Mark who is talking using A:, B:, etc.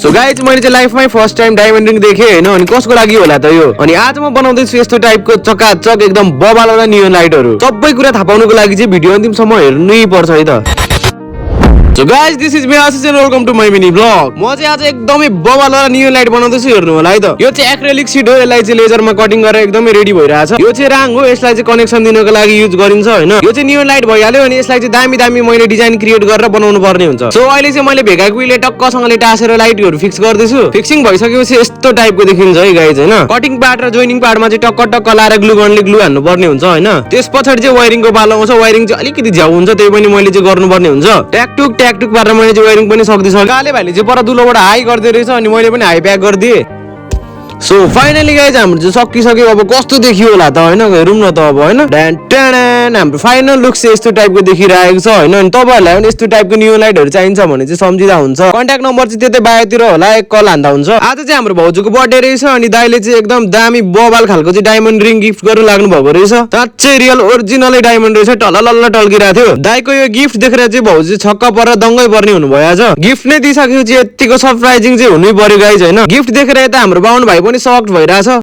A: So guys मैले चाहिँ लाइफमै first time diamond ring देखेँ होइन अनि कसको लागि होला त यो अनि आज म बनाउँदैछु यस्तो टाइपको चकाचक एकदम बबालवाला नियन लाइटहरू सबै कुरा थाहा पाउनुको लागि चाहिँ भिडियो अन्तिमसम्म हेर्नै पर्छ है त So guys, this is me Ashish and welcome to my mini vlog. म चाहिँ आज एकदमै बबालवाला नियन लाइट बनाउँदैछु हेर्नु होला है त। यो चाहिँ एक्रेलिक सिट हो, यसलाई चाहिँ लेजरमा कटिङ गरेर एकदमै रेडी भइरहेछ। यो चाहिँ राङ हो, यसलाई चाहिँ कनेक्सन दिनको लागि युज गरिन्छ हैन। यो चाहिँ नियन लाइट भइहाल्यो अनि यसलाई चाहिँ दामी दामी मैले डिजाइन क्रिएट गरेर बनाउनु पर्ने हुन्छ। सो अहिले चाहिँ मैले भेगा कुइले टक्कसँगले टासेर लाइटहरू फिक्स गर्दैछु। फिक्सिङ भइसकेपछि यस्तो टाइपको देखिन्छ है गाइज हैन। कटिङ पार्ट र जोइनिङ पार्टमा चाहिँ टक्क टक्क लाएर ग्लु गनले ग्लु हान्नु पर्ने हुन्छ हैन। त्यसपछि चाहिँ वायरिङको पालो आउँछ, वायरिङ चाहिँ अलिकति झ्याउ हुन्छ, त्यही पनि मैले चाहिँ गर्नुपर्ने हुन्छ। ट्याक टुक पारेर मैले चाहिँ वायरिङ पनि सक्दिछु। काले भाइले चाहिँ पर दुलोबाट हाई गर्दै रहेछ अनि मैले पनि हाई प्याक गरिदिएँ। सो फाइनली गाइज हाम्रो चाहिँ सकिसक्यो। अब कस्तो देखियो होला त हैन, हेरौँ न त अब हैन। हाम्रो फाइनल लुक चाहिँ यस्तो टाइपको देखिरहेको छ हैन। अनि तपाईहरुलाई पनि यस्तो टाइपको नियन लाइटहरू चाहिन्छ भने चाहिँ सम्झिदा हुन्छ। कन्ट्याक्ट नम्बर चाहिँ त्यतै बायोतिर होला, एक कल हान्दा हुन्छ। आज चाहिँ हाम्रो भाउजूको बर्थडे रहेछ अनि दाइले चाहिँ एकदम दामी बबाल खालको चाहिँ डायमन्ड रिङ गिफ्ट गर्नु लाग्नु भएको रहेछ। साच्चै रियल ओरिजिनलै डायमन्ड रहेछ, टललल्ल टल्किरहेको थियो। दाइको यो गिफ्ट देखेर चाहिँ भाउजू छक्क परेर दङ्गै पर्ने हुनुभयो। आज गिफ्ट नै दिइसकेपछि यतिको सरप्राइजिङ चाहिँ हुनै पर्यो गाइज हैन। गिफ्ट देखेर यता हाम्रो बाहुन भाइ पनि सक्ड भइरहेछ।